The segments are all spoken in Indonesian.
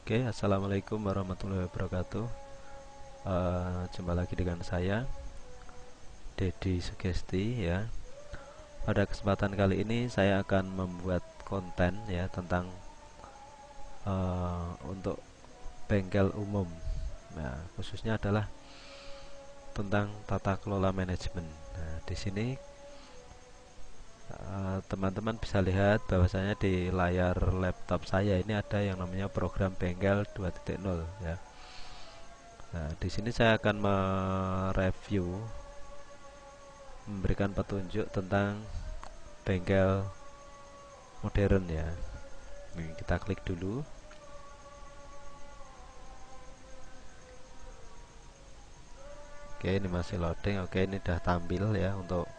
Oke, assalamualaikum warahmatullahi wabarakatuh. Jumpa lagi dengan saya, Dedi Sugesti ya. Pada kesempatan kali ini saya akan membuat konten ya tentang untuk bengkel umum. Nah, khususnya adalah tentang tata kelola manajemen. Nah, di sini teman-teman bisa lihat bahwasanya di layar laptop saya ini ada yang namanya program bengkel 2.0 ya. Nah, di sini saya akan mereview, memberikan petunjuk tentang bengkel modern ya. Nih, kita klik dulu. Oke, ini masih loading. Oke, ini udah tampil ya untuk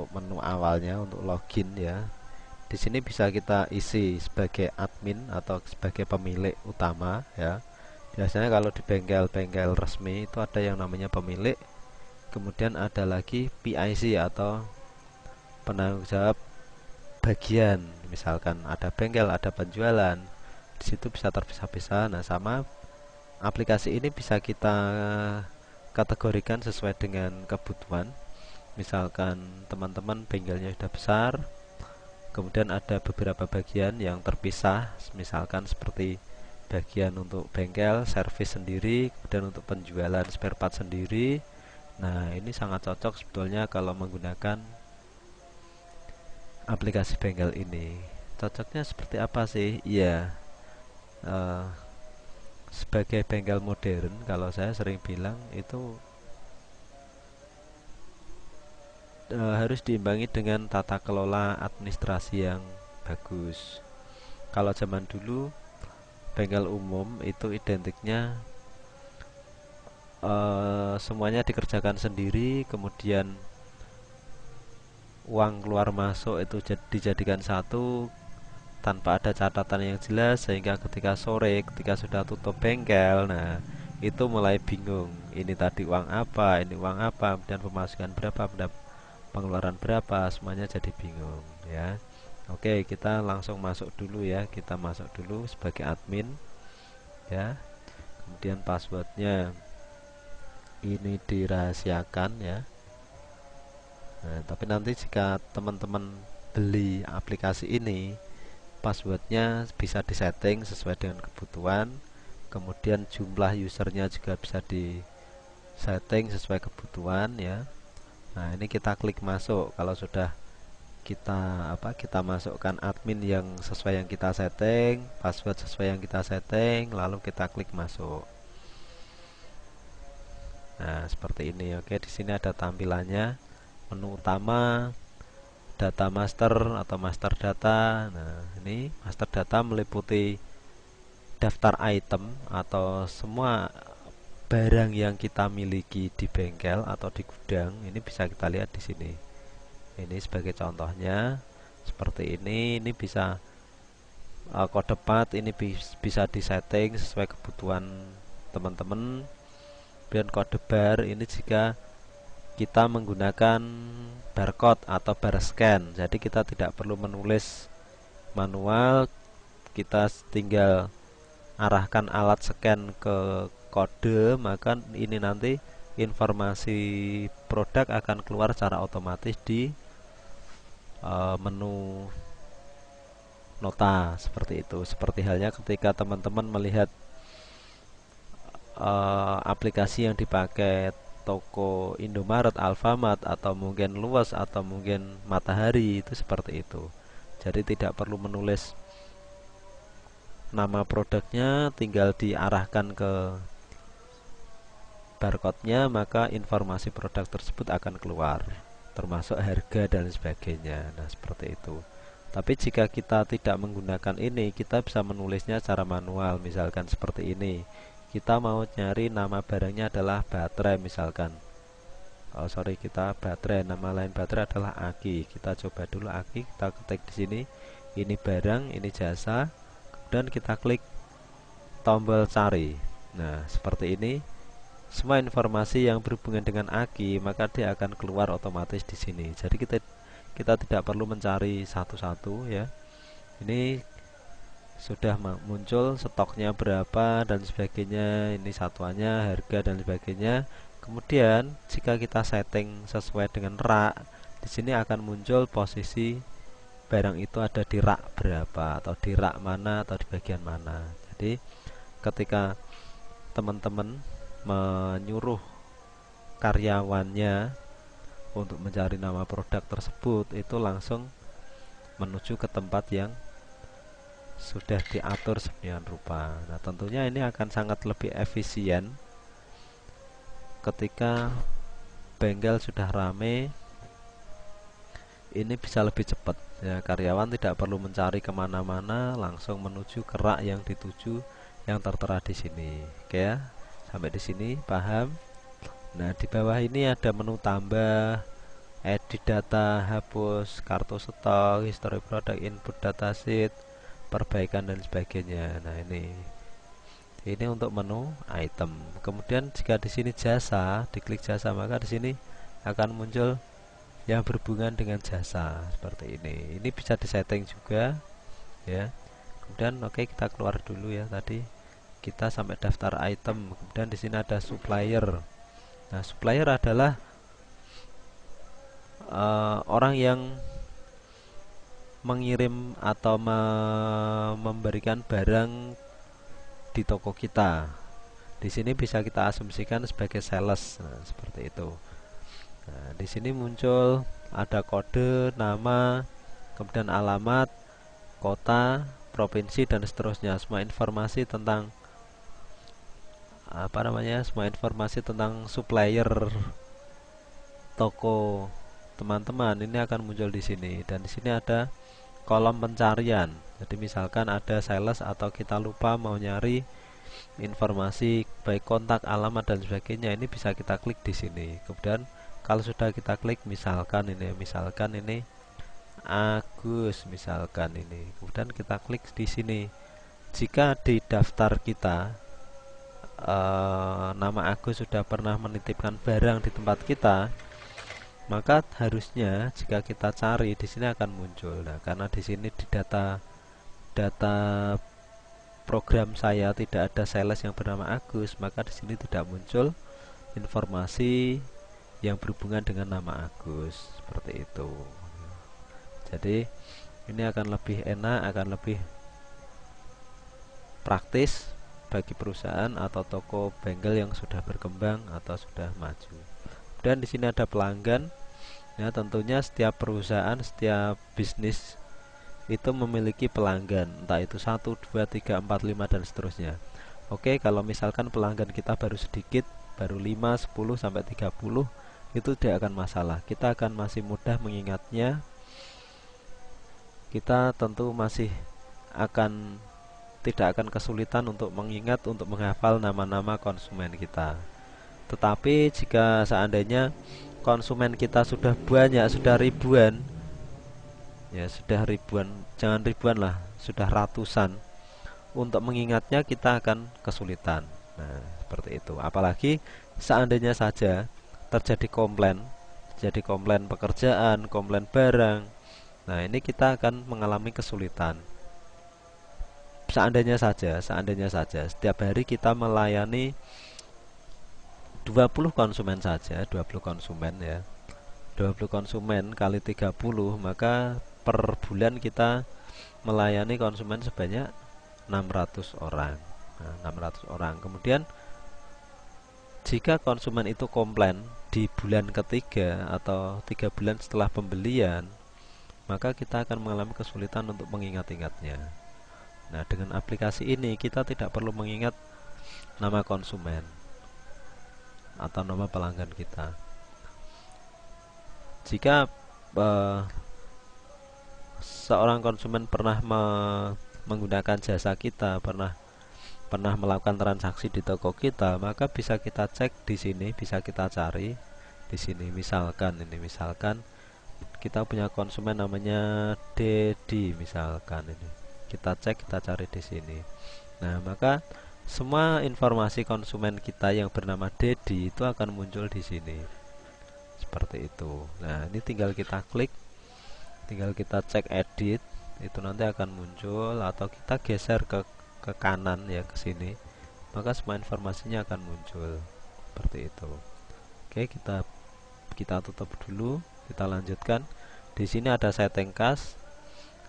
menu awalnya, untuk login ya. Di sini bisa kita isi sebagai admin atau sebagai pemilik utama ya. Biasanya kalau di bengkel-bengkel resmi itu ada yang namanya pemilik, kemudian ada lagi PIC atau penanggung jawab bagian. Misalkan ada bengkel, ada penjualan, di situ bisa terpisah-pisah. Nah, sama aplikasi ini bisa kita kategorikan sesuai dengan kebutuhan. Misalkan teman-teman bengkelnya sudah besar, kemudian ada beberapa bagian yang terpisah, misalkan seperti bagian untuk bengkel, servis sendiri, kemudian untuk penjualan spare part sendiri. Nah, ini sangat cocok sebetulnya kalau menggunakan aplikasi bengkel ini. Cocoknya seperti apa sih? Iya, eh, sebagai bengkel modern, kalau saya sering bilang itu harus diimbangi dengan tata kelola administrasi yang bagus. Kalau zaman dulu bengkel umum itu identiknya semuanya dikerjakan sendiri, kemudian uang keluar masuk itu dijadikan satu tanpa ada catatan yang jelas, sehingga ketika sore, ketika sudah tutup bengkel, nah itu mulai bingung. Ini tadi uang apa, ini uang apa, dan pemasukan berapa, pengeluaran berapa, semuanya jadi bingung ya. Oke, kita langsung masuk dulu ya. Kita masuk dulu sebagai admin ya. Kemudian passwordnya ini dirahasiakan ya. Nah, tapi nanti jika teman-teman beli aplikasi ini, passwordnya bisa disetting sesuai dengan kebutuhan. Kemudian jumlah usernya juga bisa disetting sesuai kebutuhan ya. Nah, ini kita klik masuk. Kalau sudah kita masukkan admin yang sesuai yang kita setting, password sesuai yang kita setting, lalu kita klik masuk. Nah, seperti ini. Oke, di sini ada tampilannya. Menu utama, data master atau master data. Nah, ini master data meliputi daftar item atau semua barang yang kita miliki di bengkel atau di gudang. Ini bisa kita lihat di sini. Ini sebagai contohnya seperti ini bisa kode part ini bisa disetting sesuai kebutuhan teman-teman. Dan kode bar ini jika kita menggunakan barcode atau bar scan, jadi kita tidak perlu menulis manual, kita tinggal arahkan alat scan ke kode, maka ini nanti informasi produk akan keluar secara otomatis di menu nota seperti itu. Seperti halnya ketika teman-teman melihat aplikasi yang dipakai toko Indomaret, Alfamart, atau mungkin Luas, atau mungkin Matahari, itu seperti itu. Jadi tidak perlu menulis nama produknya, tinggal diarahkan ke barcode-nya, maka informasi produk tersebut akan keluar, termasuk harga dan sebagainya. Nah, seperti itu. Tapi jika kita tidak menggunakan ini, kita bisa menulisnya secara manual, misalkan seperti ini. Kita mau nyari nama barangnya adalah baterai misalkan. Oh sorry, kita baterai, nama lain baterai adalah aki. Kita coba dulu aki, kita ketik di sini. Ini barang, ini jasa. Dan kita klik tombol cari. Nah, seperti ini. Semua informasi yang berhubungan dengan aki, maka dia akan keluar otomatis di sini. Jadi kita tidak perlu mencari satu-satu ya. Ini sudah muncul stoknya berapa dan sebagainya, ini satuannya, harga dan sebagainya. Kemudian jika kita setting sesuai dengan rak, di sini akan muncul posisi barang itu ada di rak berapa, atau di rak mana, atau di bagian mana. Jadi ketika teman-teman menyuruh karyawannya untuk mencari nama produk tersebut, itu langsung menuju ke tempat yang sudah diatur sedemikian rupa. Nah, tentunya ini akan sangat lebih efisien ketika bengkel sudah rame. Ini bisa lebih cepat ya, karyawan tidak perlu mencari kemana-mana, langsung menuju ke rak yang dituju yang tertera di sini. Oke ya, sampai di sini paham? Nah, di bawah ini ada menu tambah, edit data, hapus, kartu stok, history produk, input datasheet, perbaikan dan sebagainya. Nah, ini untuk menu item. Kemudian jika di sini jasa, diklik jasa, maka di sini akan muncul yang berhubungan dengan jasa seperti ini. Ini bisa disetting juga ya. Kemudian oke, kita keluar dulu ya, tadi kita sampai daftar item. Kemudian di sini ada supplier. Nah, supplier adalah orang yang mengirim atau memberikan barang di toko kita. Di sini bisa kita asumsikan sebagai sales. Nah, seperti itu. Nah, di sini muncul ada kode, nama, kemudian alamat, kota, provinsi dan seterusnya. Semua informasi tentang semua informasi tentang supplier toko teman-teman ini akan muncul di sini. Dan di sini ada kolom pencarian. Jadi misalkan ada sales atau kita lupa mau nyari informasi baik kontak, alamat dan sebagainya, ini bisa kita klik di sini. Kemudian kalau sudah kita klik, misalkan ini Agus, misalkan ini. Kemudian kita klik di sini. Jika di daftar kita nama Agus sudah pernah menitipkan barang di tempat kita, maka harusnya jika kita cari di sini akan muncul. Nah, karena di sini di data program saya tidak ada sales yang bernama Agus, maka di sini tidak muncul informasi yang berhubungan dengan nama Agus seperti itu. Jadi ini akan lebih enak, akan lebih praktis bagi perusahaan atau toko bengkel yang sudah berkembang atau sudah maju. Dan di sini ada pelanggan. Ya, tentunya setiap perusahaan, setiap bisnis itu memiliki pelanggan, entah itu 1, 2, 3, 4, 5 dan seterusnya. Oke, kalau misalkan pelanggan kita baru sedikit, baru 5, 10 sampai 30, itu tidak akan masalah. Kita akan masih mudah mengingatnya. Kita tentu masih tidak akan kesulitan untuk mengingat, untuk menghafal nama-nama konsumen kita. Tetapi jika seandainya konsumen kita sudah banyak, sudah ribuan, ya sudah ribuan, jangan ribuan lah, sudah ratusan, untuk mengingatnya kita akan kesulitan. Nah, seperti itu. Apalagi seandainya saja terjadi komplain pekerjaan, komplain barang. Nah, ini kita akan mengalami kesulitan. Seandainya saja setiap hari kita melayani 20 konsumen saja, 20 konsumen ya. 20 konsumen kali 30, maka per bulan kita melayani konsumen sebanyak 600 orang. Nah, 600 orang. Kemudian jika konsumen itu komplain di bulan ketiga atau 3 bulan setelah pembelian, maka kita akan mengalami kesulitan untuk mengingat-ingatnya. Nah, dengan aplikasi ini kita tidak perlu mengingat nama konsumen atau nama pelanggan kita. Jika seorang konsumen pernah menggunakan jasa kita, pernah melakukan transaksi di toko kita, maka bisa kita cek di sini, bisa kita cari di sini. Misalkan kita punya konsumen namanya Dedi, misalkan ini. Kita cek, kita cari di sini. Nah, maka semua informasi konsumen kita yang bernama Dedi itu akan muncul di sini. Seperti itu. Nah, ini tinggal kita klik, tinggal kita cek edit. itu nanti akan muncul, atau kita geser ke kanan ya, ke sini, maka semua informasinya akan muncul seperti itu. Oke, kita tutup dulu, kita lanjutkan. Di sini ada setting cache.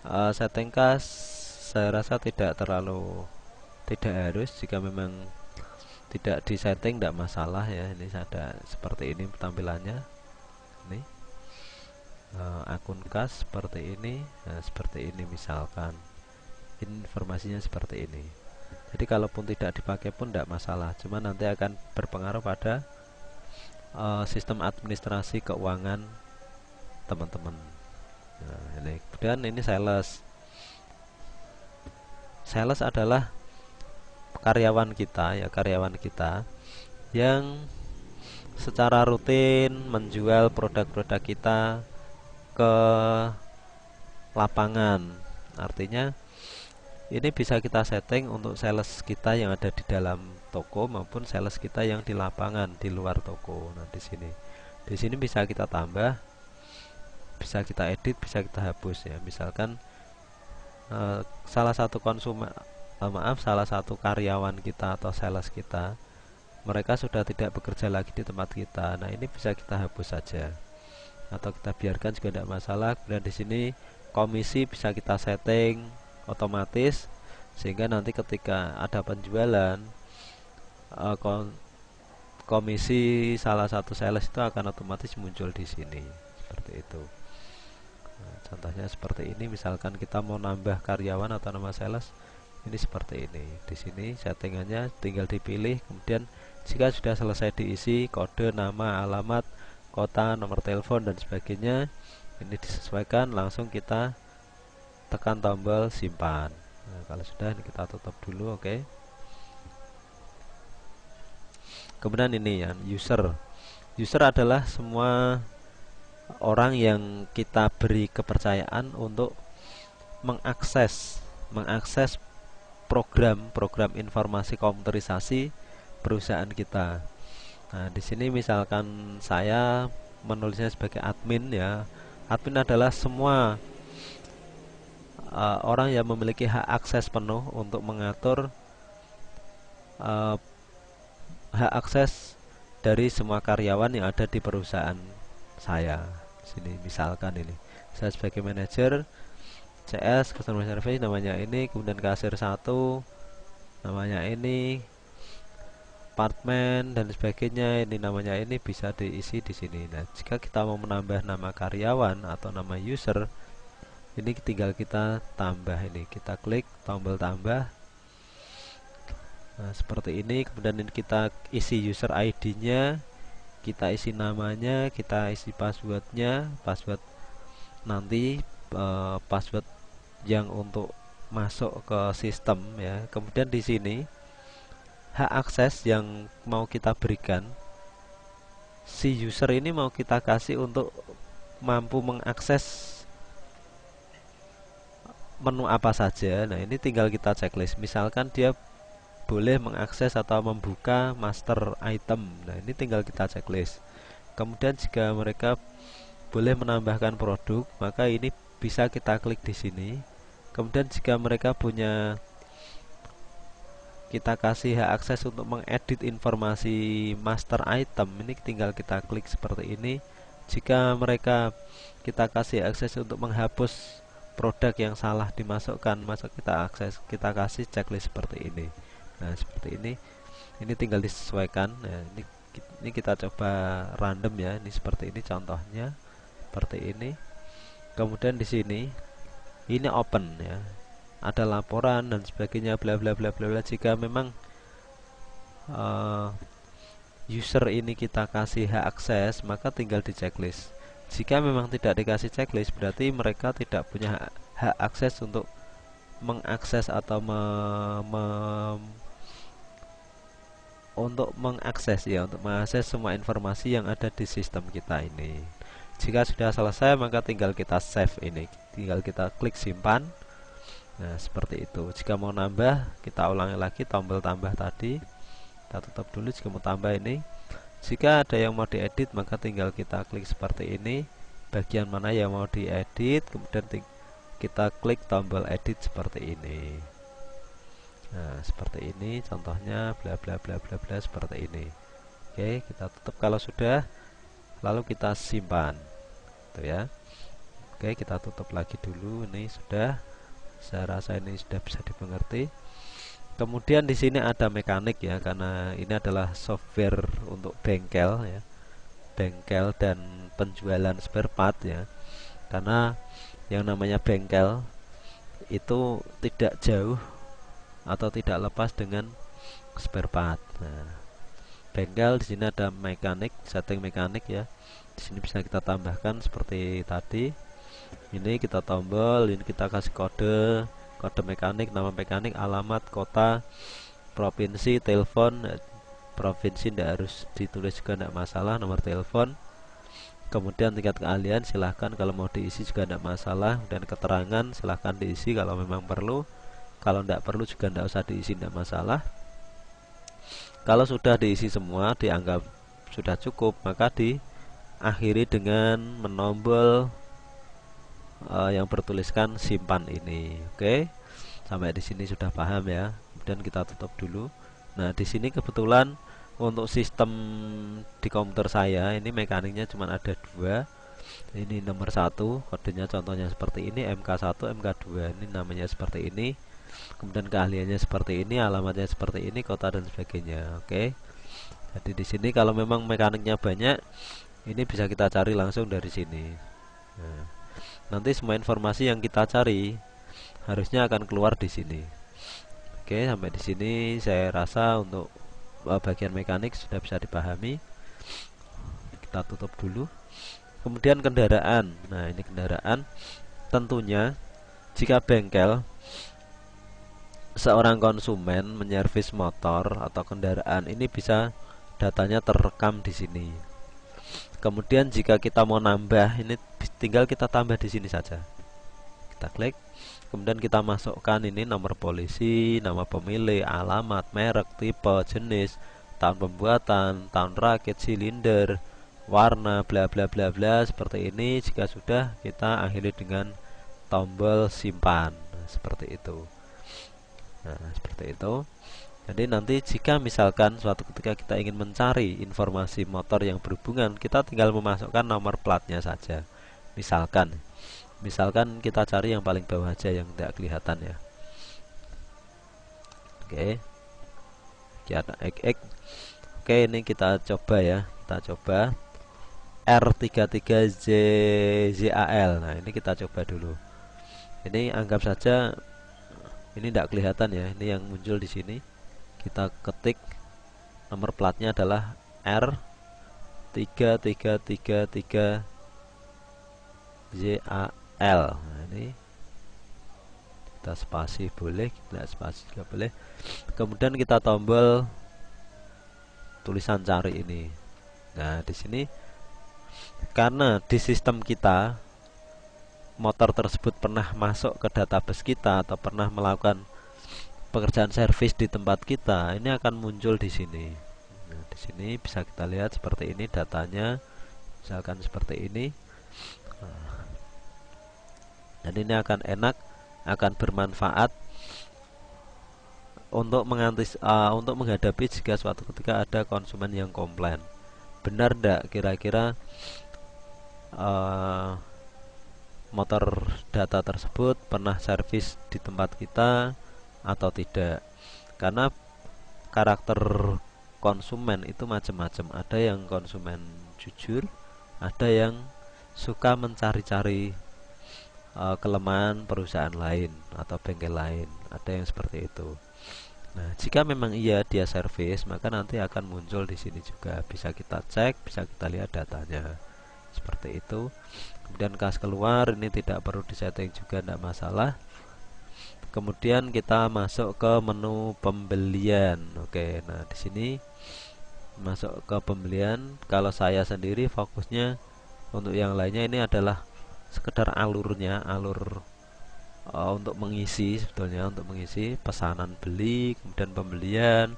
Setting cache saya rasa tidak harus, jika memang tidak disetting tidak masalah ya. Ini ada seperti ini tampilannya. Ini akun cache seperti ini. Nah, seperti ini misalkan. Informasinya seperti ini. Jadi kalaupun tidak dipakai pun tidak masalah, cuma nanti akan berpengaruh pada sistem administrasi keuangan teman-teman. Nah, ini. Kemudian ini sales. Sales adalah karyawan kita ya, karyawan kita yang secara rutin menjual produk-produk kita ke lapangan. Artinya ini bisa kita setting untuk sales kita yang ada di dalam toko maupun sales kita yang di lapangan di luar toko. Nah, di sini bisa kita tambah, bisa kita edit, bisa kita hapus ya. Misalkan salah satu salah satu karyawan kita atau sales kita, mereka sudah tidak bekerja lagi di tempat kita. Nah, ini bisa kita hapus saja atau kita biarkan juga tidak masalah. Kemudian di sini komisi bisa kita setting otomatis, sehingga nanti ketika ada penjualan, komisi salah satu sales itu akan otomatis muncul di sini seperti itu. Nah, contohnya seperti ini, misalkan kita mau nambah karyawan atau nama sales, ini seperti ini. Di sini settingannya tinggal dipilih, kemudian jika sudah selesai diisi kode, nama, alamat, kota, nomor telepon dan sebagainya, ini disesuaikan, langsung kita tekan tombol simpan. Nah, kalau sudah, ini kita tutup dulu. Oke. Kemudian ini ya, user adalah semua orang yang kita beri kepercayaan untuk mengakses program informasi komputerisasi perusahaan kita. Nah, di sini misalkan saya menulisnya sebagai admin ya. Admin adalah semua orang yang memiliki hak akses penuh untuk mengatur hak akses dari semua karyawan yang ada di perusahaan saya. Sini misalkan ini saya sebagai manajer CS customer service, namanya ini, kemudian kasir 1 namanya ini, apartemen dan sebagainya, ini namanya ini, bisa diisi di sini. Nah, jika kita mau menambah nama karyawan atau nama user, ini tinggal kita tambah, ini kita klik tombol tambah. Nah, seperti ini. Kemudian ini kita isi user ID-nya, kita isi namanya, kita isi passwordnya, password nanti password yang untuk masuk ke sistem ya. Kemudian di sini hak akses yang mau kita berikan, si user ini mau kita kasih untuk mampu mengakses menu apa saja. Nah, ini tinggal kita checklist. Misalkan dia boleh mengakses atau membuka master item. Nah, ini tinggal kita checklist. Kemudian jika mereka boleh menambahkan produk, maka ini bisa kita klik di sini. Kemudian jika mereka punya, kita kasih hak akses untuk mengedit informasi master item, ini tinggal kita klik seperti ini. Jika mereka kita kasih akses untuk menghapus produk yang salah dimasukkan, maka kita kasih checklist seperti ini. Nah, seperti ini tinggal disesuaikan. Nah, ini kita coba random ya. Ini seperti ini contohnya, seperti ini. Kemudian di sini ini open ya, ada laporan dan sebagainya, bla bla bla bla bla. Jika memang user ini kita kasih hak akses, maka tinggal di checklist. Jika memang tidak dikasih checklist, berarti mereka tidak punya hak akses untuk mengakses atau untuk mengakses semua informasi yang ada di sistem kita ini. Jika sudah selesai, maka tinggal kita save ini, tinggal kita klik simpan. Nah, seperti itu. Jika mau nambah, kita ulangi lagi tombol tambah tadi. Kita tutup dulu. Jika mau tambah ini, jika ada yang mau diedit, maka tinggal kita klik seperti ini, bagian mana yang mau diedit, kemudian kita klik tombol edit seperti ini. Nah, seperti ini contohnya, bla bla bla bla bla, seperti ini. Oke, kita tutup kalau sudah, lalu kita simpan. Tuh ya. Oke, kita tutup lagi dulu. Ini sudah, saya rasa ini sudah bisa dimengerti. Kemudian di sini ada mekanik ya, karena ini adalah software untuk bengkel ya, bengkel dan penjualan spare part ya. Karena yang namanya bengkel itu tidak jauh atau tidak lepas dengan spare part. Nah, bengkel di sini ada mekanik, setting mekanik ya. Di sini bisa kita tambahkan seperti tadi. Ini kita tombol, ini kita kasih kode, kode mekanik, nama mekanik, alamat, kota, provinsi, telepon. Provinsi tidak harus ditulis juga, tidak masalah, nomor telepon. Kemudian tingkat keahlian silahkan, kalau mau diisi juga tidak masalah. Dan keterangan silahkan diisi kalau memang perlu. Kalau tidak perlu juga tidak usah diisi, tidak masalah. Kalau sudah diisi semua, dianggap sudah cukup, maka diakhiri dengan menombol yang bertuliskan simpan ini. Oke, sampai di sini sudah paham ya. Kemudian kita tutup dulu. Nah, di sini kebetulan untuk sistem di komputer saya ini mekaniknya cuma ada 2. Ini nomor 1, kodenya contohnya seperti ini, MK1, MK2. Ini namanya seperti ini. Kemudian keahliannya seperti ini, alamatnya seperti ini, kota dan sebagainya. Oke. Jadi di sini kalau memang mekaniknya banyak, ini bisa kita cari langsung dari sini. Nah, nanti semua informasi yang kita cari harusnya akan keluar di sini. Oke, sampai di sini saya rasa untuk bagian mekanik sudah bisa dipahami. Kita tutup dulu. Kemudian kendaraan. Nah, ini kendaraan. Tentunya jika bengkel seorang konsumen menyervis motor atau kendaraan, ini bisa datanya terekam di sini. Kemudian jika kita mau nambah, ini tinggal kita tambah di sini saja. Kita klik, kemudian kita masukkan ini nomor polisi, nama pemilik, alamat, merek, tipe, jenis, tahun pembuatan, tahun rakit, silinder, warna, bla bla bla bla, seperti ini. Jika sudah, kita akhiri dengan tombol simpan. Nah, seperti itu. Nah, seperti itu. Jadi nanti jika misalkan suatu ketika kita ingin mencari informasi motor yang berhubungan, kita tinggal memasukkan nomor platnya saja. Misalkan kita cari yang paling bawah aja yang tidak kelihatan ya. Oke. Kita XX. Oke, ini kita coba ya. Kita coba R33ZZAL. Nah, ini kita coba dulu. Ini anggap saja ini tidak kelihatan ya, ini yang muncul di sini. Kita ketik nomor platnya adalah R3333ZAL. Nah, ini kita spasi boleh, tidak spasi juga boleh. Kemudian kita tombol tulisan cari ini. Nah, di sini karena di sistem kita motor tersebut pernah masuk ke database kita atau pernah melakukan pekerjaan servis di tempat kita, ini akan muncul di sini. Nah, di sini bisa kita lihat seperti ini datanya, misalkan seperti ini. Dan ini akan enak, akan bermanfaat untuk untuk menghadapi jika suatu ketika ada konsumen yang komplain. Benar tidak kira-kira motor data tersebut pernah servis di tempat kita atau tidak? Karena karakter konsumen itu macam-macam. Ada yang konsumen jujur, ada yang suka mencari-cari kelemahan perusahaan lain atau bengkel lain. Ada yang seperti itu. Nah, jika memang iya dia servis, maka nanti akan muncul di sini juga. Bisa kita cek, bisa kita lihat datanya. Seperti itu. Kemudian kas keluar ini tidak perlu disetting juga, tidak masalah. Kemudian kita masuk ke menu pembelian. Oke, nah di sini masuk ke pembelian. Kalau saya sendiri fokusnya untuk yang lainnya ini adalah sekedar alurnya, alur untuk mengisi, sebetulnya untuk mengisi pesanan beli, kemudian pembelian.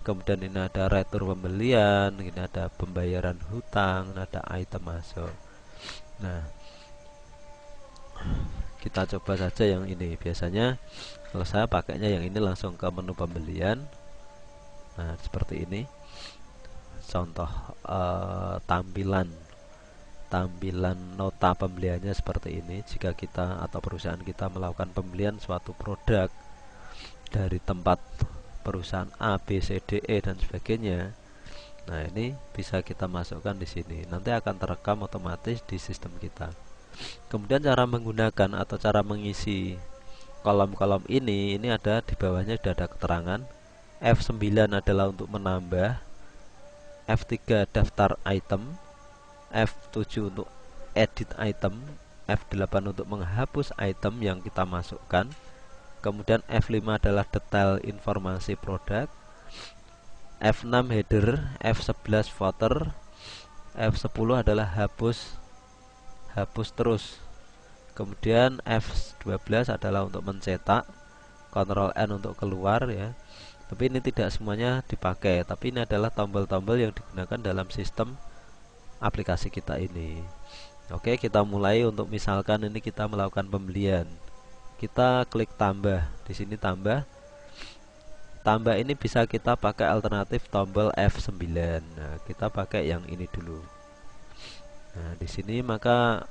Kemudian ini ada retur pembelian, ini ada pembayaran hutang, ada item masuk. Nah, Kita coba saja yang ini. Biasanya kalau saya pakainya yang ini, langsung ke menu pembelian. Nah, seperti ini contoh tampilan nota pembeliannya seperti ini. Jika kita atau perusahaan kita melakukan pembelian suatu produk dari tempat perusahaan A, B, C, D, E dan sebagainya, nah ini bisa kita masukkan di sini. Nanti akan terekam otomatis di sistem kita. Kemudian cara menggunakan atau cara mengisi kolom-kolom ini ada di bawahnya, sudah ada keterangan. F9 adalah untuk menambah, F3 daftar item, F7 untuk edit item, F8 untuk menghapus item yang kita masukkan. Kemudian F5 adalah detail informasi produk, F6 header, F11 footer, F10 adalah hapus terus. Kemudian F12 adalah untuk mencetak, Ctrl N untuk keluar ya. Tapi ini tidak semuanya dipakai, tapi ini adalah tombol-tombol yang digunakan dalam sistem aplikasi kita ini. Oke, kita mulai. Untuk misalkan ini kita melakukan pembelian, kita klik tambah. Di sini tambah ini bisa kita pakai alternatif tombol F9. Nah, kita pakai yang ini dulu. Nah, di sini maka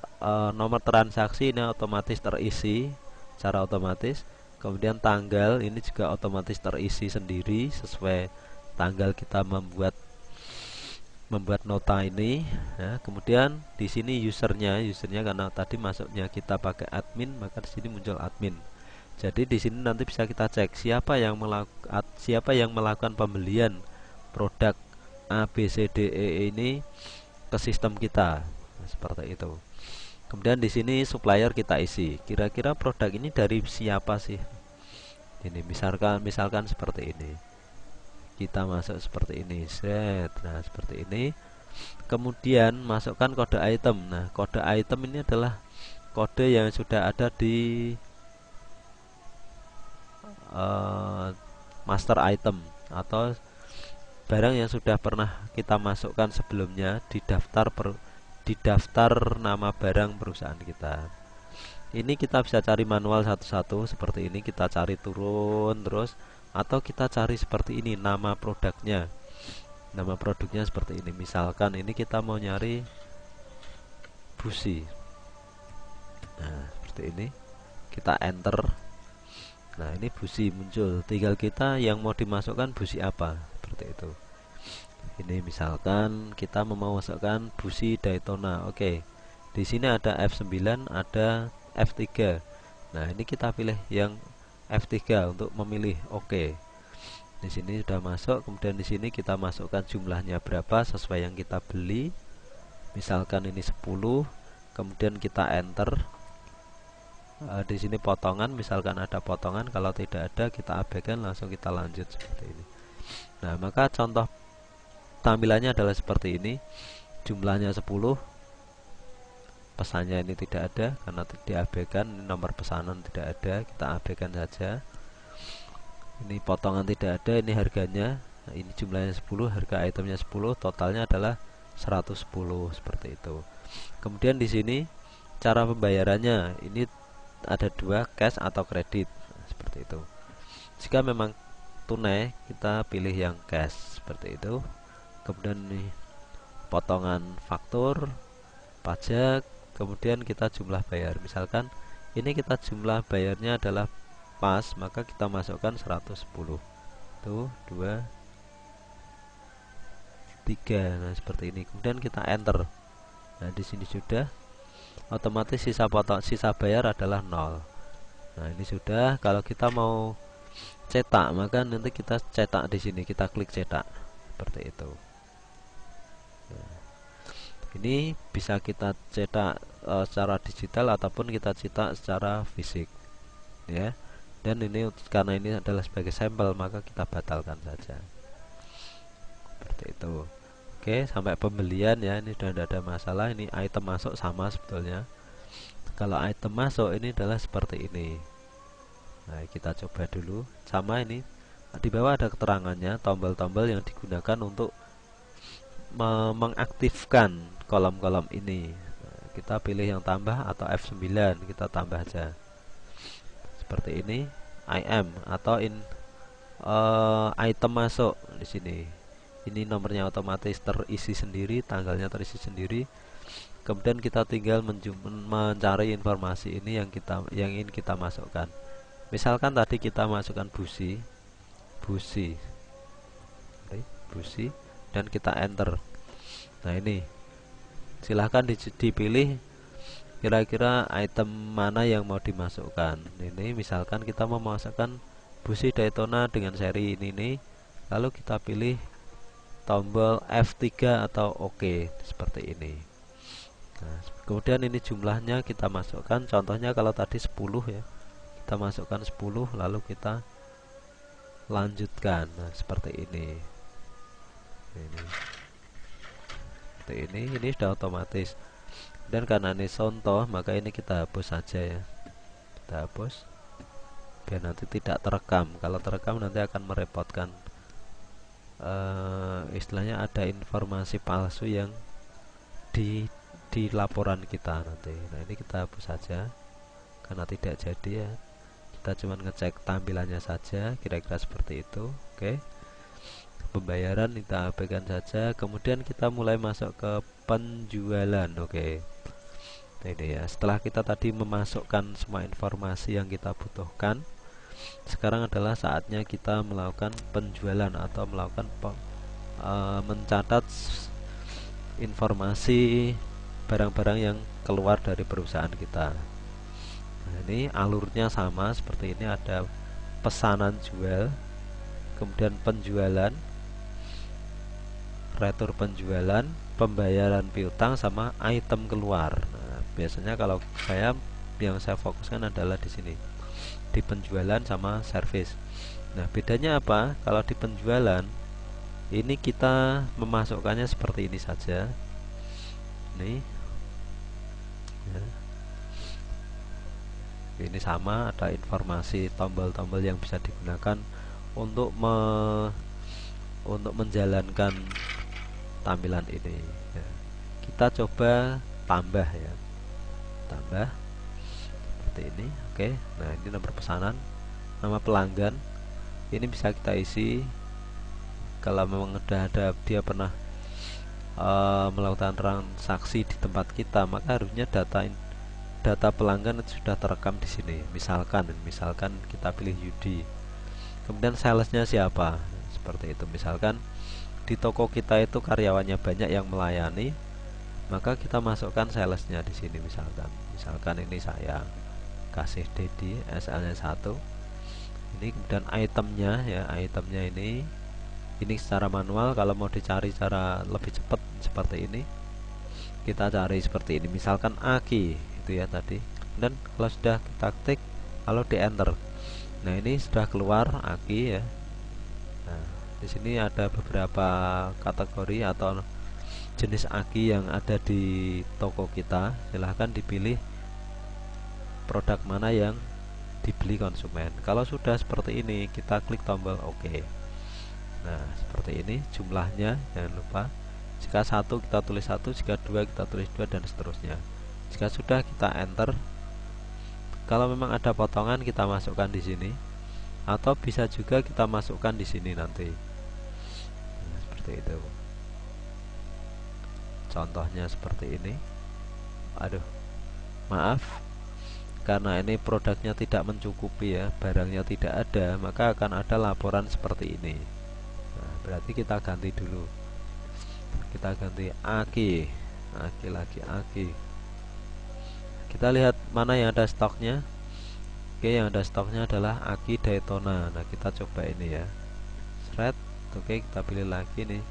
nomor transaksi ini otomatis terisi secara otomatis. Kemudian tanggal ini juga otomatis terisi sendiri sesuai tanggal kita membuat nota ini. Nah, kemudian di sini usernya karena tadi masuknya kita pakai admin, maka di sini muncul admin. Jadi di sini nanti bisa kita cek siapa yang melakukan pembelian produk A, B, C, D, E ini ke sistem kita. Nah, seperti itu. Kemudian di sini supplier kita isi. Kira-kira produk ini dari siapa sih? Ini misalkan seperti ini. Kita masuk seperti ini. Set. Nah, seperti ini. Kemudian masukkan kode item. Nah, kode item ini adalah kode yang sudah ada di master item atau barang yang sudah pernah kita masukkan sebelumnya di daftar nama barang perusahaan kita. Ini kita bisa cari manual satu-satu seperti ini, kita cari turun terus, atau kita cari seperti ini nama produknya. Nama produknya seperti ini. Misalkan ini kita mau nyari busi. Nah, seperti ini. Kita enter. Nah, ini busi muncul. Tinggal kita yang mau dimasukkan busi apa, seperti itu. Ini misalkan kita mau masukkan busi Daytona. Oke. Di sini ada F9, ada F3. Nah, ini kita pilih yang F3 untuk memilih oke. Di sini sudah masuk. Kemudian di sini kita masukkan jumlahnya berapa sesuai yang kita beli. Misalkan ini 10. Kemudian kita enter. Di sini potongan, misalkan ada potongan, kalau tidak ada kita abaikan, langsung kita lanjut seperti ini. Nah, maka contoh tampilannya adalah seperti ini. Jumlahnya 10. Pesannya ini tidak ada karena diabaikan. Nomor pesanan tidak ada, kita abaikan saja. Ini potongan tidak ada, ini harganya. Nah, ini jumlahnya 10, harga itemnya 10, totalnya adalah 110 seperti itu. Kemudian di sini cara pembayarannya ini ada dua, cash atau kredit. Nah, seperti itu. Jika memang tunai, kita pilih yang cash seperti itu. Kemudian nih potongan faktur, pajak, kemudian kita jumlah bayar. Misalkan ini kita jumlah bayarnya adalah pas, maka kita masukkan 110. Tuh, 2 3. Nah, seperti ini. Kemudian kita enter. Nah, di sini sudah otomatis sisa bayar adalah 0. Nah, ini sudah. Kalau kita mau cetak, maka nanti kita cetak di sini, kita klik cetak. Seperti itu. Nah, ini bisa kita cetak secara digital ataupun kita cetak secara fisik, ya. Dan ini karena ini adalah sebagai sampel, maka kita batalkan saja. Seperti itu. Oke, sampai pembelian ya, ini sudah tidak ada masalah. Ini item masuk sama sebetulnya. Kalau item masuk ini adalah seperti ini. Nah, kita coba dulu. Sama ini. Di bawah ada keterangannya, tombol-tombol yang digunakan untuk mengaktifkan kolom-kolom ini. Nah, kita pilih yang tambah atau F9, kita tambah aja seperti ini. IM atau item masuk di sini. Ini nomornya otomatis terisi sendiri, tanggalnya terisi sendiri. Kemudian kita tinggal mencari informasi ini yang ingin kita masukkan. Misalkan tadi kita masukkan busi, dan kita enter. Nah ini silahkan dipilih kira-kira item mana yang mau dimasukkan. Ini misalkan kita mau memasukkan busi Daytona dengan seri ini, lalu kita pilih tombol F3 atau OK seperti ini. Nah, kemudian ini jumlahnya kita masukkan. Contohnya kalau tadi 10 ya, kita masukkan 10 lalu kita lanjutkan. Nah, seperti ini. Ini sudah otomatis. Dan karena ini contoh, maka ini kita hapus saja ya. Kita hapus biar nanti tidak terekam. Kalau terekam nanti akan merepotkan. Istilahnya ada informasi palsu yang di laporan kita nanti. Nah ini kita hapus saja karena tidak jadi ya. Kita cuma ngecek tampilannya saja, kira-kira seperti itu. Oke. Pembayaran kita abaikan saja. Kemudian kita mulai masuk ke penjualan. Oke. Nah, ini ya. Setelah kita tadi memasukkan semua informasi yang kita butuhkan, sekarang adalah saatnya kita melakukan penjualan atau melakukan mencatat informasi barang-barang yang keluar dari perusahaan kita. Nah, ini alurnya sama seperti ini, ada pesanan jual, kemudian penjualan, retur penjualan, pembayaran piutang, sama item keluar. Nah, biasanya kalau yang saya fokuskan adalah di sini, di penjualan sama service. Nah, bedanya apa? Kalau di penjualan ini kita memasukkannya seperti ini saja. Nih. Ya. Ini sama, ada informasi tombol-tombol yang bisa digunakan untuk menjalankan tampilan ini ya. Kita coba tambah ya, tambah seperti ini. Oke. Nah ini nomor pesanan, nama pelanggan, ini bisa kita isi. Kalau memang ada dia pernah melakukan transaksi di tempat kita, maka harusnya data pelanggan itu sudah terekam di sini. Misalkan kita pilih Yudi, kemudian salesnya siapa, seperti itu. Misalkan di toko kita itu karyawannya banyak yang melayani, maka kita masukkan salesnya di sini. Misalkan ini saya kasih Dedi, SL-nya 1. Ini kemudian itemnya ya, itemnya ini secara manual. Kalau mau dicari cara lebih cepat seperti ini, kita cari seperti ini. Misalkan Aki itu ya tadi. Dan kalau sudah kita ketik lalu di enter, nah ini sudah keluar Aki ya. Nah di sini ada beberapa kategori atau jenis Aki yang ada di toko kita. Silahkan dipilih produk mana yang dibeli konsumen. Kalau sudah seperti ini, kita klik tombol OK. Nah seperti ini jumlahnya, jangan lupa. Jika 1 kita tulis 1, jika 2 kita tulis 2, dan seterusnya. Jika sudah, kita enter. Kalau memang ada potongan, kita masukkan di sini, atau bisa juga kita masukkan di sini nanti. Nah, seperti itu. Contohnya seperti ini. Aduh, maaf, karena ini produknya tidak mencukupi ya, barangnya tidak ada, maka akan ada laporan seperti ini. Nah, berarti kita ganti dulu. Kita ganti Aki lagi Aki. Kita lihat mana yang ada stoknya. Oke, yang ada stoknya adalah Aki Daytona. Nah kita coba ini ya, thread. Oke, kita pilih lagi nih,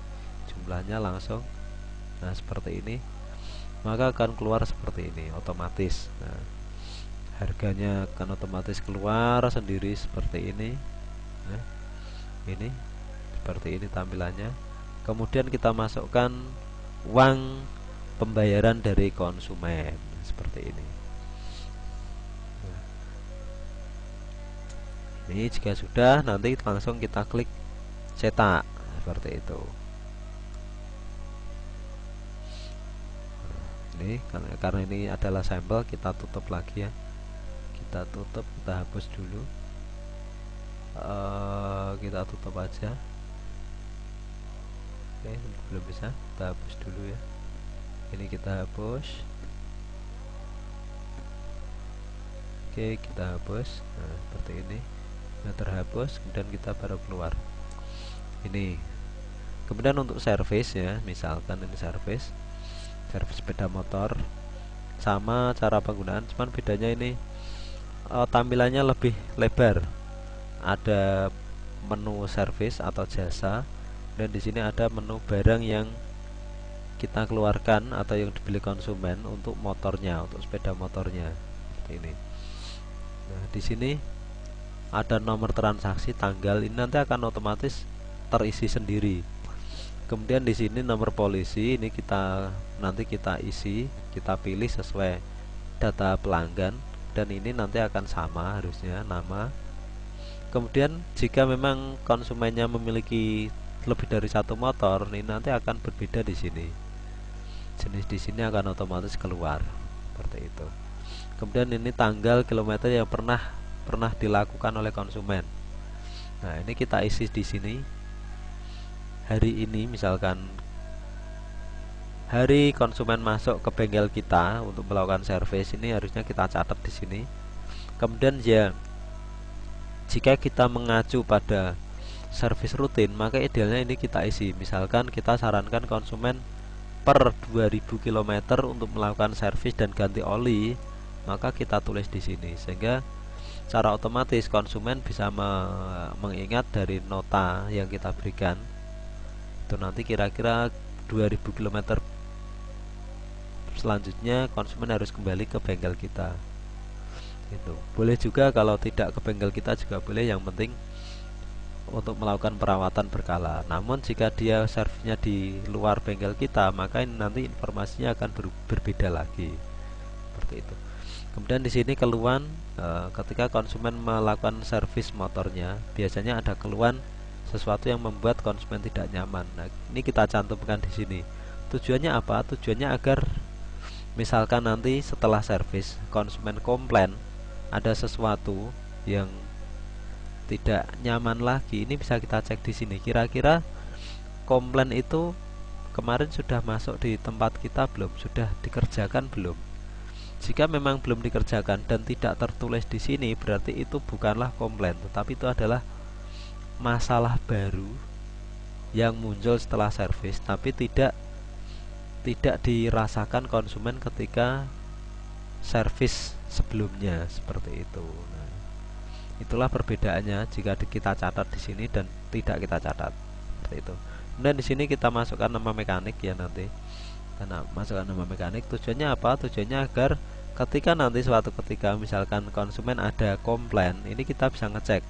jumlahnya langsung. Nah seperti ini, maka akan keluar seperti ini otomatis. Nah harganya akan otomatis keluar sendiri seperti ini. Nah, ini seperti ini tampilannya. Kemudian kita masukkan uang pembayaran dari konsumen seperti ini. Nah, ini jika sudah, nanti langsung kita klik cetak seperti itu. Nah, Ini karena ini adalah sampel, kita tutup lagi ya, kita tutup, kita hapus dulu. Kita tutup aja. Oke, belum bisa, kita hapus dulu ya. Ini kita hapus. Oke, kita hapus. Nah, seperti ini. Nah, terhapus, kemudian kita baru keluar. Ini. Kemudian untuk servis ya, misalkan ini servis sepeda motor, sama cara penggunaan, cuman bedanya ini tampilannya lebih lebar. Ada menu servis atau jasa, dan di sini ada menu barang yang kita keluarkan atau yang dibeli konsumen untuk motornya, untuk sepeda motornya. Seperti ini. Nah, di sini ada nomor transaksi, tanggal, ini nanti akan otomatis terisi sendiri. Kemudian di sini nomor polisi, ini nanti kita isi, kita pilih sesuai data pelanggan, dan ini nanti akan sama harusnya nama. Kemudian jika memang konsumennya memiliki lebih dari satu motor, ini nanti akan berbeda di sini. Jenis di sini akan otomatis keluar seperti itu. Kemudian ini tanggal, kilometer yang pernah dilakukan oleh konsumen. Nah, ini kita isi di sini. Hari ini misalkan hari konsumen masuk ke bengkel kita untuk melakukan servis, ini harusnya kita catat di sini. Kemudian ya, jika kita mengacu pada servis rutin, maka idealnya ini kita isi. Misalkan kita sarankan konsumen per 2000 km untuk melakukan servis dan ganti oli, maka kita tulis di sini, sehingga secara otomatis konsumen bisa mengingat dari nota yang kita berikan. Itu nanti kira-kira 2000 km selanjutnya konsumen harus kembali ke bengkel kita. Itu boleh juga, kalau tidak ke bengkel kita juga boleh, yang penting untuk melakukan perawatan berkala. Namun jika dia servisnya di luar bengkel kita, maka ini nanti informasinya akan berbeda lagi. Seperti itu. Kemudian di sini keluhan, ketika konsumen melakukan servis motornya, biasanya ada keluhan sesuatu yang membuat konsumen tidak nyaman. Nah, ini kita cantumkan di sini. Tujuannya apa? Tujuannya agar misalkan nanti setelah servis konsumen komplain ada sesuatu yang tidak nyaman lagi, ini bisa kita cek di sini. Kira-kira komplain itu kemarin sudah masuk di tempat kita belum? Sudah dikerjakan belum? Jika memang belum dikerjakan dan tidak tertulis di sini, berarti itu bukanlah komplain, tetapi itu adalah masalah baru yang muncul setelah servis, tapi tidak dirasakan konsumen ketika servis sebelumnya, seperti itu. Nah, itulah perbedaannya jika kita catat di sini dan tidak kita catat, seperti itu. Kemudian di sini kita masukkan nama mekanik ya nanti. Karena masukkan nama mekanik tujuannya apa? Tujuannya agar ketika nanti suatu ketika misalkan konsumen ada komplain, ini kita bisa ngecek,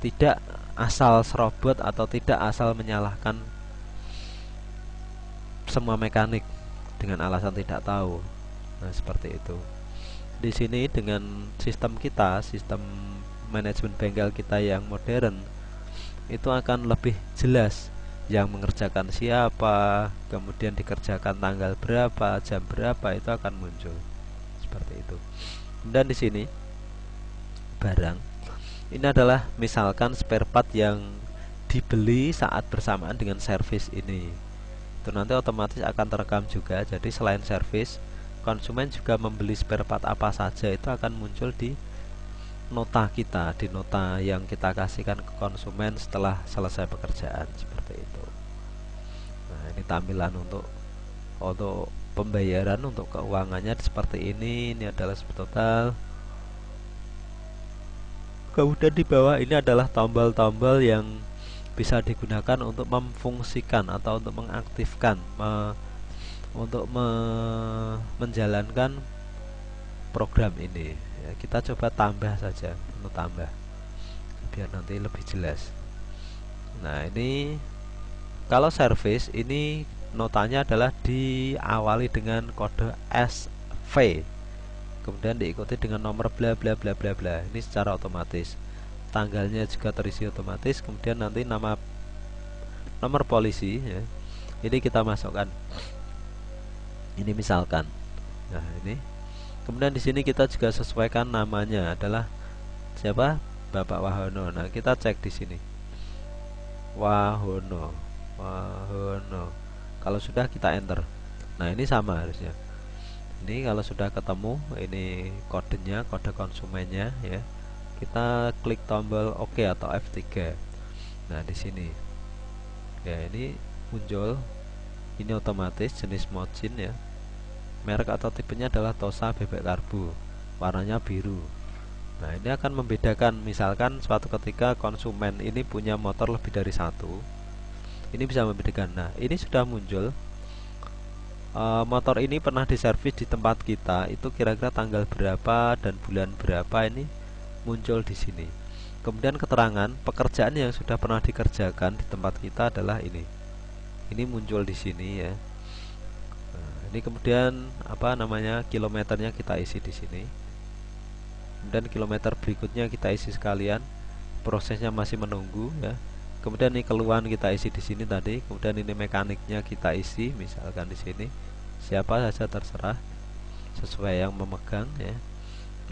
tidak asal serobot atau tidak asal menyalahkan semua mekanik dengan alasan tidak tahu. Nah, seperti itu. Di sini dengan sistem kita, sistem manajemen bengkel kita yang modern, itu akan lebih jelas yang mengerjakan siapa, kemudian dikerjakan tanggal berapa, jam berapa, itu akan muncul seperti itu. Dan di sini barang ini adalah misalkan spare part yang dibeli saat bersamaan dengan servis ini. Itu nanti otomatis akan terekam juga. Jadi selain servis, konsumen juga membeli spare part apa saja, itu akan muncul di nota kita, di nota yang kita kasihkan ke konsumen setelah selesai pekerjaan, seperti itu. Nah, ini tampilan untuk pembayaran, untuk keuangannya seperti ini. Ini adalah subtotal. Kemudian di bawah ini adalah tombol-tombol yang bisa digunakan untuk memfungsikan atau untuk mengaktifkan, menjalankan program ini ya. Kita coba tambah saja, untuk tambah biar nanti lebih jelas. Nah, ini kalau servis ini notanya adalah diawali dengan kode SV, kemudian diikuti dengan nomor bla bla bla bla bla. Ini secara otomatis. Tanggalnya juga terisi otomatis. Kemudian nanti nomor polisi ya. Ini kita masukkan. Ini misalkan Nah, ini. Kemudian di sini kita juga sesuaikan namanya adalah siapa? Bapak Wahono. Nah, kita cek di sini. Wahono. Wahono. Kalau sudah kita enter. Nah, ini sama harusnya. Ini kalau sudah ketemu, ini kodenya, kode konsumennya ya. Kita klik tombol OK atau F3. Nah, di sini. Ya, ini muncul. Ini otomatis jenis Mojin ya. Merek atau tipenya adalah Tosa bebek karbo. Warnanya biru. Nah, ini akan membedakan misalkan suatu ketika konsumen ini punya motor lebih dari satu. Ini bisa membedakan. Nah, ini sudah muncul. Motor ini pernah diservis di tempat kita, itu kira-kira tanggal berapa dan bulan berapa ini muncul di sini. Kemudian keterangan pekerjaan yang sudah pernah dikerjakan di tempat kita adalah ini. Ini muncul di sini ya. Nah, ini kemudian apa namanya kilometernya kita isi di sini. Kemudian kilometer berikutnya kita isi sekalian. Prosesnya masih menunggu ya. Kemudian ini keluhan kita isi di sini tadi. Kemudian ini mekaniknya kita isi, misalkan di sini siapa saja terserah sesuai yang memegang ya.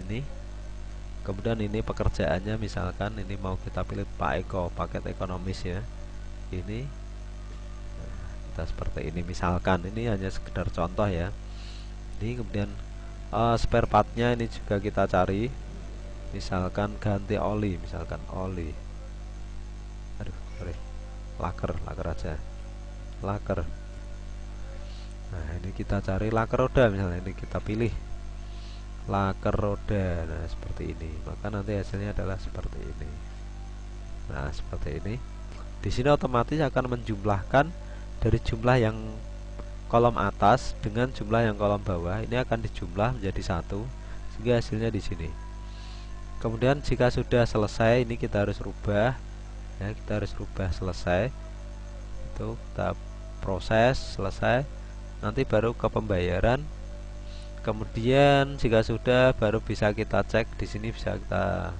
Ini. Kemudian ini pekerjaannya, misalkan ini mau kita pilih Pak Eko, paket ekonomis ya. Ini nah, kita seperti ini misalkan. Ini hanya sekedar contoh ya. Ini kemudian spare partnya ini juga kita cari. Misalkan ganti oli, misalkan oli. Aduh, sorry. Laker aja. Laker. Nah, ini kita cari laker roda misalnya, ini kita pilih laker roda. Nah, seperti ini. Maka nanti hasilnya adalah seperti ini. Nah, seperti ini. Di sini otomatis akan menjumlahkan dari jumlah yang kolom atas dengan jumlah yang kolom bawah. Ini akan dijumlah menjadi satu sehingga hasilnya di sini. Kemudian jika sudah selesai, ini kita harus rubah. Ya, kita harus rubah selesai. Itu kita proses selesai. Nanti baru ke pembayaran. Kemudian jika sudah baru bisa kita cek di sini, bisa kita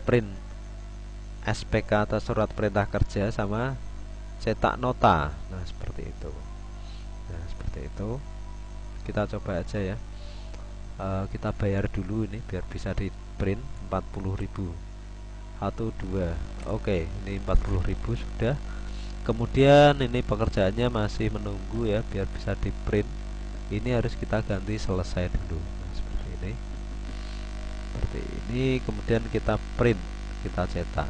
print SPK atau surat perintah kerja sama cetak nota. Nah, seperti itu. Nah, seperti itu. Kita coba aja ya. Kita bayar dulu ini biar bisa di print 40.000. 1 2. Oke, ini 40.000 sudah. Kemudian ini pekerjaannya masih menunggu ya biar bisa di print. Ini harus kita ganti selesai dulu. Nah, seperti ini. Seperti ini, kemudian kita print, kita cetak.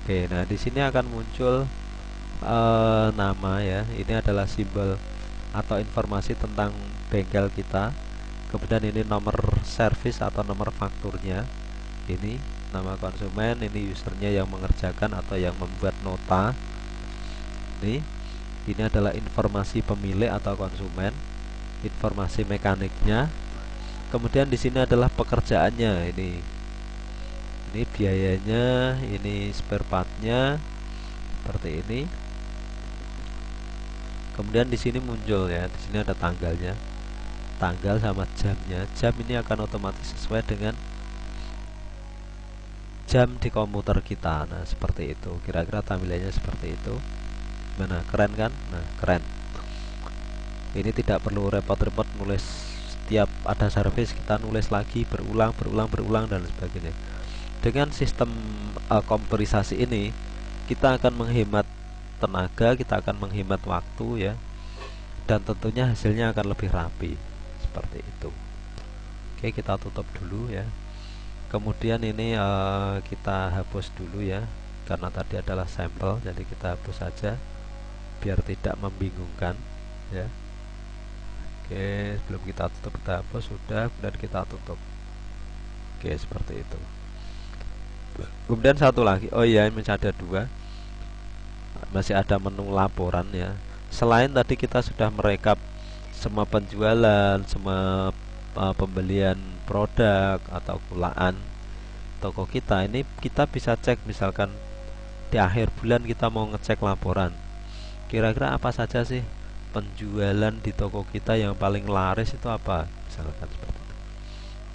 Oke, nah di sini akan muncul nama ya. Ini adalah simbol atau informasi tentang bengkel kita. Kemudian ini nomor servis atau nomor fakturnya. Ini nama konsumen, ini usernya yang mengerjakan atau yang membuat nota. Ini adalah informasi pemilik atau konsumen, informasi mekaniknya. Kemudian di sini adalah pekerjaannya. Ini biayanya, ini spare partnya, seperti ini. Kemudian di sini muncul ya, di sini ada tanggalnya, tanggal sama jamnya. Jam ini akan otomatis sesuai dengan jam di komputer kita. Nah, seperti itu. Kira-kira tampilannya seperti itu. Mana keren kan? Nah, keren. Ini tidak perlu repot-repot nulis setiap ada servis kita nulis lagi berulang dan sebagainya. Dengan sistem komputerisasi ini kita akan menghemat tenaga, kita akan menghemat waktu ya. Dan tentunya hasilnya akan lebih rapi. Seperti itu. Oke, kita tutup dulu ya. Kemudian ini kita hapus dulu ya, karena tadi adalah sampel, jadi kita hapus saja biar tidak membingungkan ya. Oke, sebelum kita tutup kita hapus sudah, kemudian kita tutup. Oke, seperti itu. Kemudian satu lagi, oh iya, masih ada dua, masih ada menu laporan ya. Selain tadi kita sudah merekap semua penjualan, semua pembelian produk atau kulaan toko kita, ini kita bisa cek misalkan di akhir bulan kita mau ngecek laporan. Kira-kira apa saja sih penjualan di toko kita yang paling laris itu apa? Misalkan seperti itu.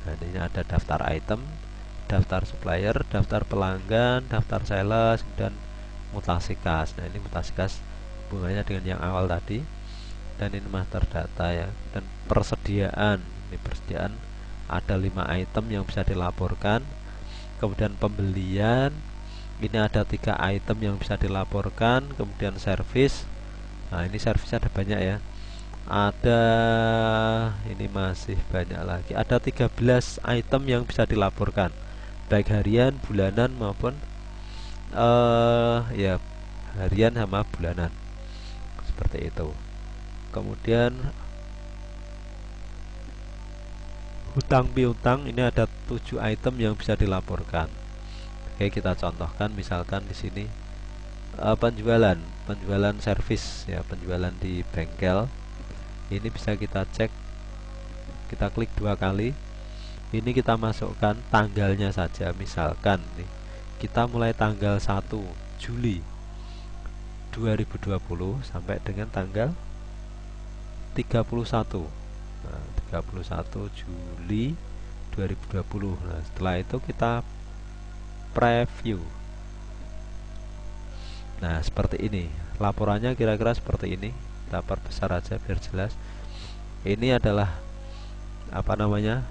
Nah, ini ada daftar item, daftar supplier, daftar pelanggan, daftar sales, dan mutasi kas. Nah, ini mutasi kas hubungannya dengan yang awal tadi. dan ini master data ya. Dan persediaan, ini persediaan ada 5 item yang bisa dilaporkan. Kemudian pembelian, ini ada 3 item yang bisa dilaporkan. Kemudian service, nah ini service ada banyak ya, ada, ini masih banyak lagi, ada 13 item yang bisa dilaporkan, baik harian, bulanan maupun ya harian sama bulanan, seperti itu. Kemudian hutang piutang, ini ada 7 item yang bisa dilaporkan. Oke, kita contohkan misalkan di sini penjualan servis ya, penjualan di bengkel. Ini bisa kita cek, kita klik 2 kali. Ini kita masukkan tanggalnya saja, misalkan nih kita mulai tanggal 1 Juli 2020 sampai dengan tanggal 31. Nah, 31 Juli 2020. Nah, setelah itu kita preview. Nah, seperti ini. Laporannya kira-kira seperti ini. Kita perbesar aja biar jelas. Ini adalah apa namanya?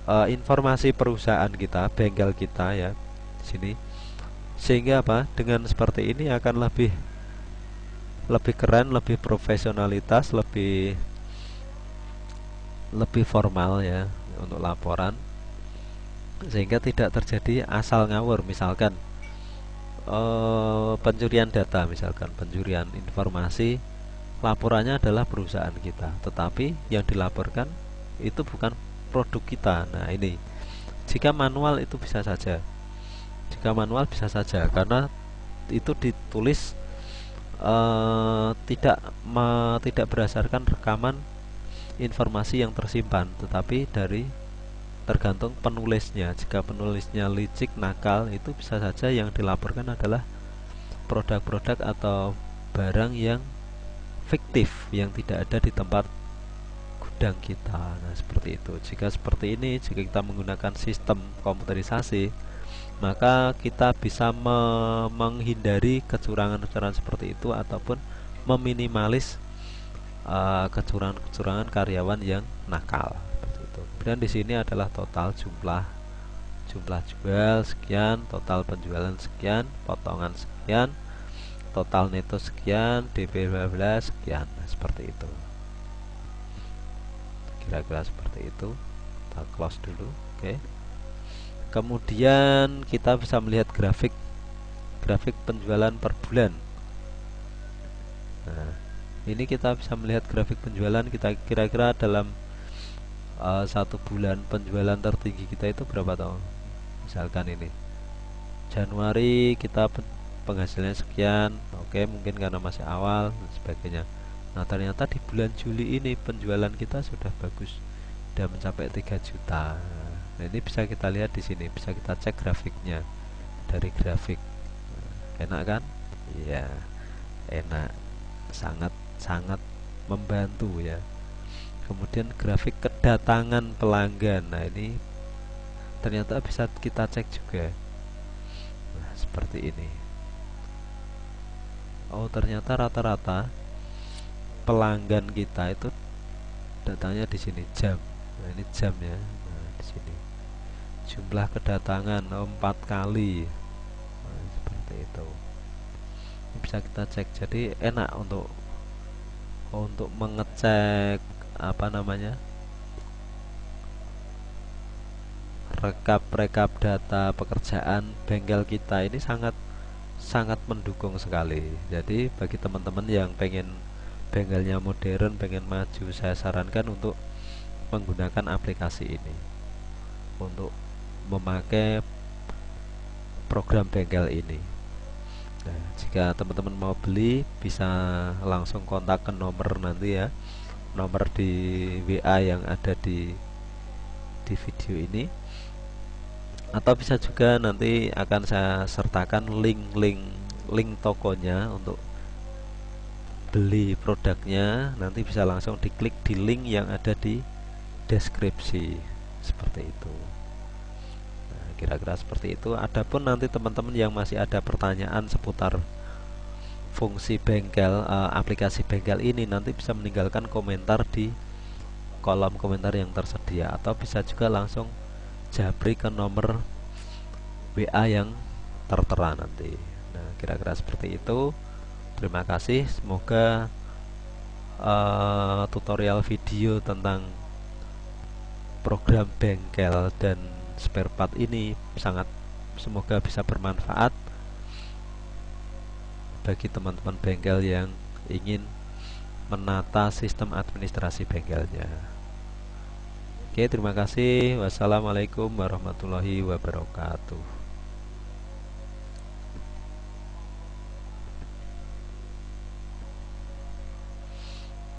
Informasi perusahaan kita, bengkel kita ya. Di sini. Sehingga apa? Dengan seperti ini akan lebih keren, lebih profesionalitas, lebih formal ya untuk laporan, sehingga tidak terjadi asal ngawur. Misalkan pencurian data, misalkan pencurian informasi, laporannya adalah perusahaan kita, tetapi yang dilaporkan itu bukan produk kita. Nah, ini jika manual itu bisa saja, karena itu ditulis tidak berdasarkan rekaman informasi yang tersimpan, tetapi dari tergantung penulisnya. Jika penulisnya licik, nakal, itu bisa saja yang dilaporkan adalah produk-produk atau barang yang fiktif, yang tidak ada di tempat gudang kita. Nah, seperti itu. Jika seperti ini, jika kita menggunakan sistem komputerisasi, maka kita bisa menghindari kecurangan-kecurangan seperti itu, ataupun meminimalis kecurangan-kecurangan karyawan yang nakal, seperti itu. Kemudian di sini adalah total jumlah jual sekian, total penjualan sekian, potongan sekian, total neto sekian, DP bla bla sekian. Nah, seperti itu. Kira-kira seperti itu. Kita close dulu. Oke. Kemudian kita bisa melihat grafik penjualan per bulan. Nah, ini kita bisa melihat grafik penjualan kita kira-kira dalam 1 bulan penjualan tertinggi kita itu berapa tahun. Misalkan ini Januari kita penghasilannya sekian. Oke, mungkin karena masih awal dan sebagainya. Nah, ternyata di bulan Juli ini penjualan kita sudah bagus, sudah mencapai 3 juta. Nah, ini bisa kita lihat di sini, bisa kita cek grafiknya dari grafik. Enak kan? Iya, enak, sangat membantu ya. Kemudian grafik kedatangan pelanggan. Nah, ini ternyata bisa kita cek juga. Nah, seperti ini. Oh, ternyata rata-rata pelanggan kita itu datangnya di sini jam. Nah, ini jamnya. Nah, di sini jumlah kedatangan 4 kali. Nah, seperti itu. Ini bisa kita cek. Jadi enak untuk mengecek apa namanya, rekap data pekerjaan bengkel kita. Ini sangat mendukung sekali. Jadi bagi teman-teman yang pengen bengkelnya modern, pengen maju, saya sarankan untuk menggunakan aplikasi ini, untuk memakai program bengkel ini. Nah, jika teman-teman mau beli, bisa langsung kontak ke nomor nanti ya, nomor di WA yang ada di video ini, atau bisa juga nanti akan saya sertakan link tokonya untuk beli produknya. Nanti bisa langsung diklik di link yang ada di deskripsi, seperti itu. Nah, kira-kira seperti itu. Adapun nanti teman-teman yang masih ada pertanyaan seputar fungsi bengkel, aplikasi bengkel ini nanti bisa meninggalkan komentar di kolom komentar yang tersedia, atau bisa juga langsung japri ke nomor WA yang tertera nanti. Nah, kira-kira seperti itu. Terima kasih, semoga tutorial video tentang program bengkel dan spare part ini semoga bisa bermanfaat bagi teman-teman bengkel yang ingin menata sistem administrasi bengkelnya. Oke, terima kasih. Wassalamualaikum warahmatullahi wabarakatuh.